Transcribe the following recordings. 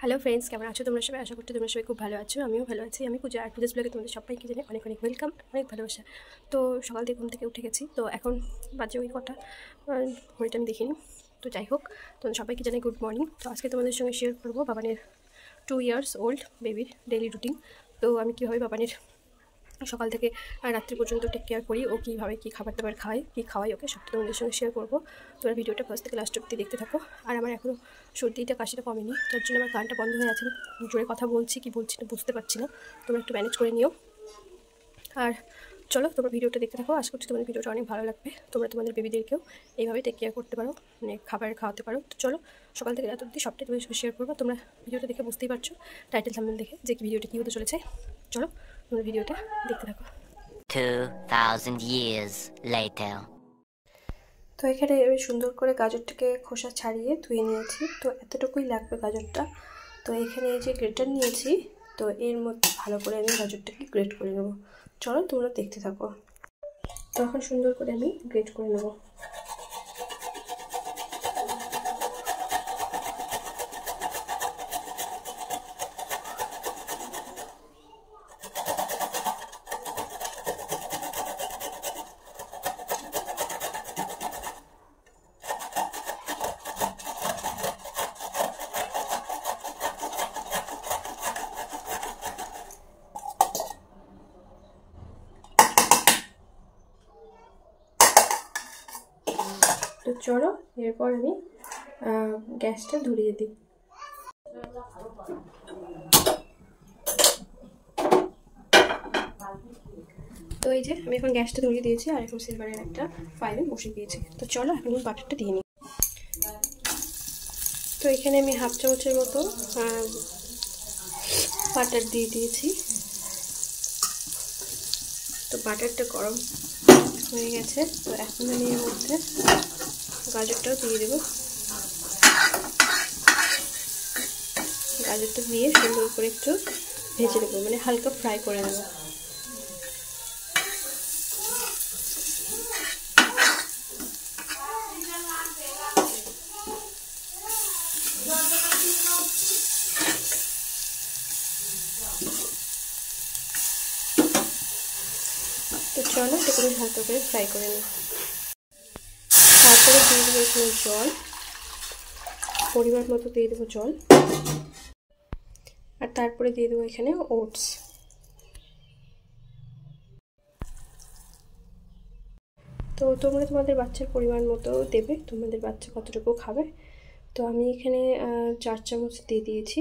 Hello friends, কেমন আছো তোমরা সবাই? আশা করছি তোমরা সবাই খুব ভালো আছো। আমিও ভালো আছি। আমি পূজা আর পূজাস ব্লগে তোমাদের সবাইকে জানি অনেক অনেক ওয়েলকাম, অনেক ভালোবাসা। তো সকাল থেকে ঘুম থেকে উঠে গেছি, তো এখন বাজে ওই কটা, ঘড়িটা আমি দেখিনি। তো যাই হোক, তোমাদের সবাইকে জানাই গুড মর্নিং। তো আজকে তোমাদের সঙ্গে শেয়ার করবো বাবানের 2 years ওল্ড বেবির ডেইলি রুটিন। তো আমি কীভাবে বাবানের সকাল থেকে রাত্রি পর্যন্ত টেক কেয়ার করি, ও কীভাবে কী খাবার দাবার খায়, কী খাওয়াই ওকে, সবটা তোমাদের সঙ্গে শেয়ার করবো। তোমরা ভিডিওটা ফার্স্ট থেকে লাস্ট অব্দি দেখতে থাকো। আর আমার এখনও সর্দিটা কাশিটা কমেনি, তার জন্য আমার গানটা বন্ধ হয়ে আছে। জোরে কথা বলছি কি বলছি না বুঝতে পারছি না, তোমরা একটু ম্যানেজ করে নিও। আর চলো তোমরা ভিডিওটা দেখতে থাকো। আশা করছি তোমাদের ভিডিওটা অনেক ভালো লাগবে। তোমরা তোমাদের বেবিদেরকেও এইভাবে টেক কেয়ার করতে পারো, মানে খাবার খাওয়াতে পারো। তো চলো সকাল থেকে রাত অবধি সবটাই তোমাদের সঙ্গে শেয়ার করবো। তোমরা ভিডিওটা দেখে বুঝতেই পারছো, টাইটেল থাম্বনেল দেখে, যে কি ভিডিওটা কী হতে চলেছে। চলো তোমরা ভিডিওটা দেখতে থাকো। 2000 years later. তো এখানে আমি সুন্দর করে গাজরটাকে খোসা ছাড়িয়ে ধুয়ে নিয়েছি। তো এতটুকুই লাগবে গাজরটা। তো এখানে এই যে গ্রেটার নিয়েছি, তো এর মধ্যে ভালো করে আমি গাজরটাকে গ্রেট করে নেবো। চলো তোমরা দেখতে থাকো। তো এখন সুন্দর করে আমি গ্রেট করে নেবো। তো চলো এরপর আমি গ্যাসটা ধরিয়ে দিই। তো এই যে আমি এখন গ্যাসটা ধরিয়ে দিয়েছি, আর এখন সিলভারের একটা ফাইল বসিয়ে দিয়েছি। তো চলো এখন বাটারটা দিয়ে নিই। তো এখানে আমি হাফ চামচের মতো বাটার দিয়ে দিয়েছি। তো বাটারটা গরম হয়ে গেছে। তো এখন আমি এর মধ্যে গাজরটাও দিয়ে দেবো। গাজরটা দিয়ে সুন্দর করে একটু ভেজে দেবো, মানে হালকা ফ্রাই করে দেবো। তো চলো এটাকে হালকা করে ফ্রাই করে নিই। তারপরে দিয়ে দেবো এখানে জল, পরিমাণ মতো দিয়ে দেবো জল। আর তারপরে দিয়ে দেবো এখানে ওটস। তো তোমরা তোমাদের বাচ্চার পরিমাণ মতো দেবে, তোমাদের বাচ্চা কতটুকু খাবে। তো আমি এখানে 4 চামচ দিয়ে দিয়েছি।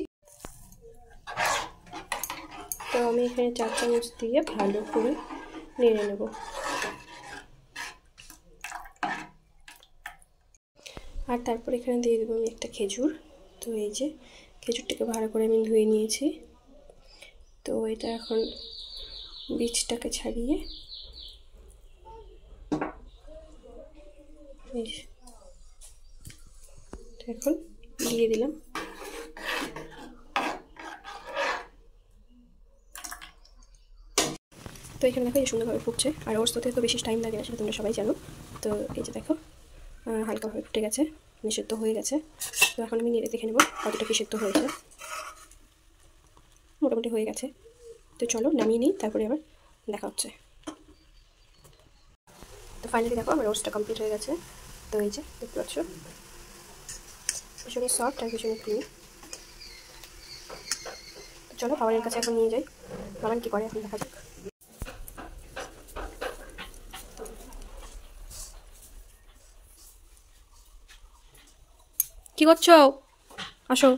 তো আমি এখানে 4 চামচ দিয়ে ভালো করে নেড়ে নেব। আর তারপর এখানে দিয়ে দেবো আমি একটা খেজুর। তো এই যে খেজুরটাকে ভালো করে আমি ধুয়ে নিয়েছি। তো এটা এখন বীজটাকে ছাড়িয়ে এখন দিয়ে দিলাম। তো এখানে দেখো এই সুন্দরভাবে ফুটছে, আর ওর সাথে তো বেশি টাইম লাগে না, সেটা তোমরা সবাই জানো। তো এই যে দেখো হালকাভাবে ফুটে গেছে, সেদ্ধ হয়ে গেছে। তো এখন আমি নেড়ে দেখে নেবো কতটা কি সেদ্ধ হয়েছে। মোটামুটি হয়ে গেছে। তো চলো নামিয়ে নিই, তারপরে আবার দেখা হচ্ছে। তো ফাইনালি দেখো আমার রোস্টটা কমপ্লিট হয়ে গেছে। তো এই যে দেখতে পাচ্ছ, ভীষণই সফট আর ভীষণই ক্রিমি। তো চলো বাবানের কাছে এখন নিয়ে যাই, বাবান কী করে এখন দেখা যাক। কি করছো? আসো।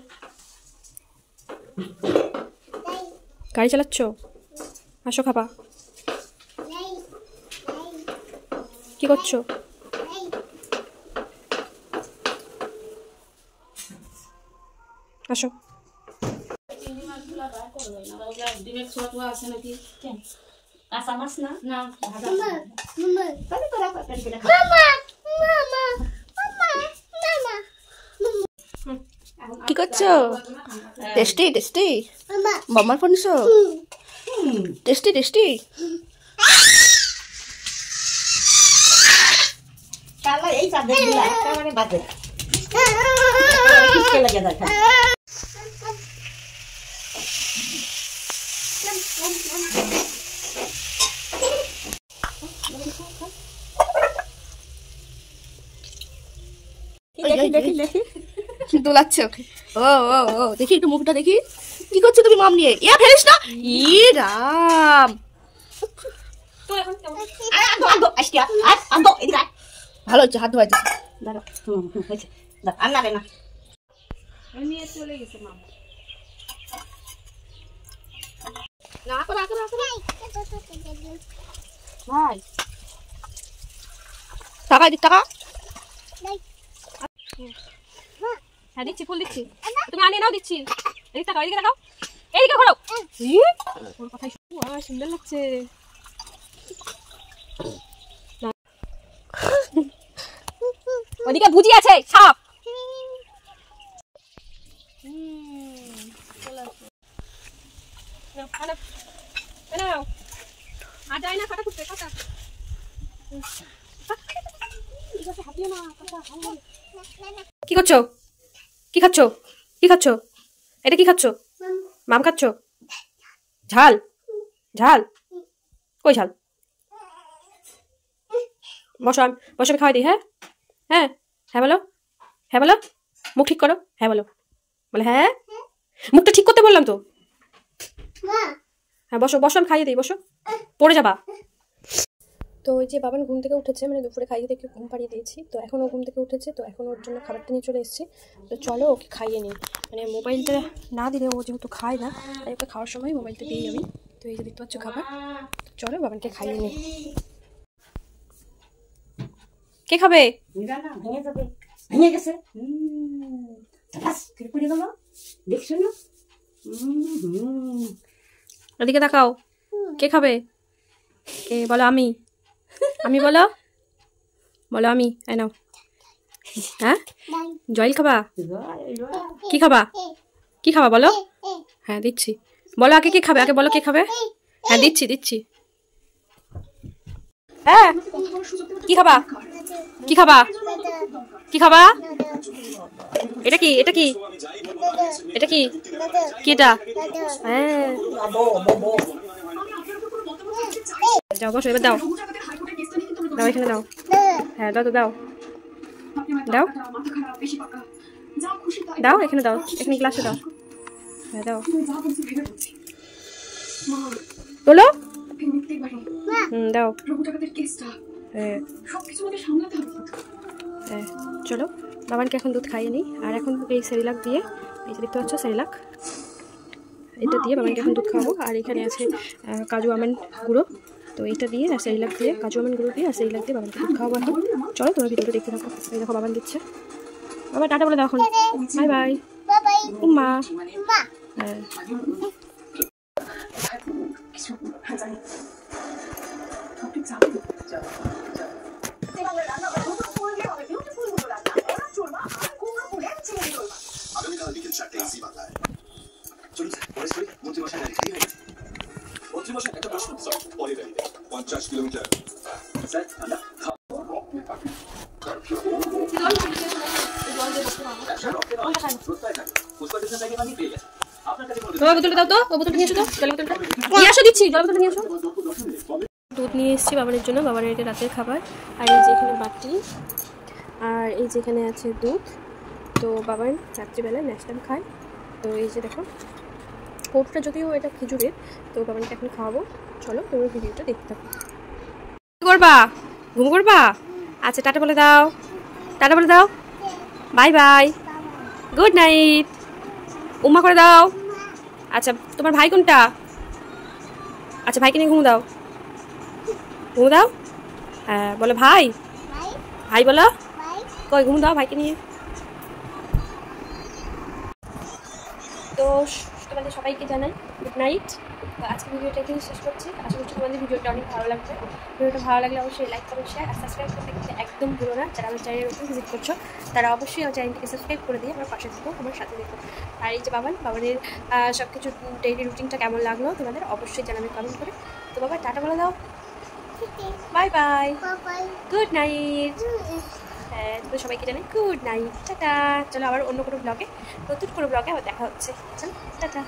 গাড়ি চালাচ্ছ? আসো খাবা। কি করছো? আসো। কি করছো? টেস্টি টেস্টি মামার ফোন নিছো? টেস্টি টেস্টি এই চাঁদের দোলাচ্ছে ওকে। ও ও ও দেখি একটু মুখটা দেখি, কি করছো তুমি মাম নিয়ে? ইয়া ফেলিস না, ই রাম। ভালো হচ্ছে, হাত ধোয়া যাচ্ছে। দাঁড়া, হয়েছে, আর না রে না, নিয়ে চলে গেছে মাম। না করো করো করো ভাই, টাকা দিক, টাকা। হ্যাঁ দিচ্ছি, ফুল দিচ্ছি, তুমি আনিয়ে নাও, দিচ্ছি। এদিকে তাকাও, এদিকে তাকাও, এইদিকে ঘোরো। ওর কথাই সুন্দর লাগছে। ওদিকে বুঝি আছে সাপ। আর যাই না, কাটা কুটতে, কাটা। কি করছো? কি খাচ্ছ? কি খাচ্ছ? এটা কি খাচ্ছ? মাম খাচ্ছ? ঝাল? ঝাল? কই ঝাল? বসো, বসো, আমি খাওয়াই দিই। হ্যাঁ হ্যাঁ হ্যাঁ বলো, হ্যাঁ বলো, মুখ ঠিক করো, হ্যাঁ বলো, বলে হ্যাঁ, মুখটা ঠিক করতে বললাম তো। হ্যাঁ বসো বসো, আমি খাইয়ে দিই, বসো, পড়ে যাবা। তো ওই যে বাবান ঘুম থেকে উঠেছে, মানে দুপুরে খাইয়ে দিয়ে ঘুম পাড়িয়ে দিয়েছি, তো এখন ও ঘুম থেকে উঠেছে, তো এখন ওর জন্য খাবারটা নিয়ে চলে এসেছি। তো চলো ওকে খাইয়ে নিই, মানে মোবাইলটা না দিলে ও যেহেতু খায় না, তাই ওকে খাওয়ার সময় মোবাইলটা দিই আমি। তো এই যে দেখতে পাচ্ছ খাবার, চলো বাবানকে খাইয়ে নিই। কে খাবে? ভেঙে গেছে, দেখছো না? ওদিকে তাকাও, কে খাবে? কে? বলো আমি, আমি বলো, বলো আমি। এই নাও। হ্যাঁ জয়েল খাবা? কি খাবা? কি খাবা বলো? হ্যাঁ দিচ্ছি, বলো আগে কি খাবে, আগে বলো কে খাবে। হ্যাঁ দিচ্ছি দিচ্ছি। হ্যাঁ কি খাবা? কি খাবা? কি খাবা? এটা কি? এটা কি? এটা কি? কি এটা? হ্যাঁ যাও বসো, এবার দাও, দাও এখানে দাও। হ্যাঁ দাও, তো দাও, দাও দাও, এখানে দাও, এখানে গ্লাসে দাও। হ্যাঁ দাও, বলো। দাও। হ্যাঁ হ্যাঁ চলো বাবানকে এখন দুধ খাইয়ে নিই। আর এখন এই সেরিলাক দিয়ে, এই যে দেখতে পাচ্ছ সেরিলাক, এটা দিয়ে বাবানকে এখন দুধ খাওয়াবো। আর এখানে আছে কাজু আমন্ড গুঁড়ো, তো এইটা দিয়ে আর সেরিলাক দিয়ে, কাজু আমন্ড গুঁড়ো দিয়ে আর সেরিলাক দিয়ে বাবানকে দুধ খাওয়াবো এখন। চলো তোমার ভিডিওটা দেখতে থাকো। এই দেখো বাবান দিচ্ছে, বাবা টাটা বলে দাও এখন, বাই বাই উম্মা। হ্যাঁ আগামীকাল বিকেল 4টায় জি বাংলায়। চলুন স্যার, মন্ত্রী মশাই গাড়ি রেডি হয়ে গেছে। মন্ত্রী মশাই একটা প্রশ্ন স্যার, পরে গাড়িতে 50 কিলোমিটার স্যার আমরা বোতলটা দাও তো, ও বোতলটা নিয়ে এসো তো, জলের বোতলটা নিয়ে আসো, দিচ্ছি জলের বোতলটা নিয়ে আসো। দুধ নিয়ে এসেছি বাবানের জন্য, বাবানের এটা রাতের খাবার। আর এই যে এখানে বাটি, আর এই যে এখানে আছে দুধ। তো বাবান রাত্রিবেলায় ন্যাশনাল খায়। তো এই যে দেখো কৌটোটা, যদিও এটা খেজুরের, তো বাবানকে এখন খাওয়াবো। চলো তোমরা ভিডিওটা দেখতে থাকো। কি করবা? ঘুম করবা? আচ্ছা টাটা বলে দাও, টাটা বলে দাও, বাই বাই, গুড নাইট, উম্মা করে দাও। আচ্ছা তোমার ভাই কোনটা? আচ্ছা ভাইকে নিয়ে ঘুম দাও, ঘুম দাও। হ্যাঁ বলো ভাই, ভাই বলো, কই ঘুম দাও ভাইকে নিয়ে। তো তোমাদের সবাইকে জানাই গুড নাইট। তো আজকে ভিডিওটা এখানে শেষ করছি। আশা করছি তোমাদের ভিডিওটা অনেক ভালো লাগবে। ভিডিওটা ভালো লাগলে অবশ্যই লাইক করো, শেয়ার আর সাবস্ক্রাইব করতে কিন্তু একদম ভুলো না। যারা আমার চ্যানেলের উপর ভিজিট করছো তারা অবশ্যই আমার চ্যানেলটিকে সাবস্ক্রাইব করে দিয়ে আমার পাশে থেকো, আমার সাথে দেখো। আর এই যে বাবানের সব কিছু ডেইলি রুটিনটা কেমন লাগলো তোমাদের অবশ্যই জানাবে কমেন্ট করে। তো বাবা টাটা বলে দাও, বাই বাই, গুড নাইট। হ্যাঁ তোদের সবাইকে জানাই গুড নাইট, টাটা। চলো আবার অন্য কোনো ব্লগে, নতুন কোনো ব্লগে আবার দেখা হচ্ছে। চলো টাটা।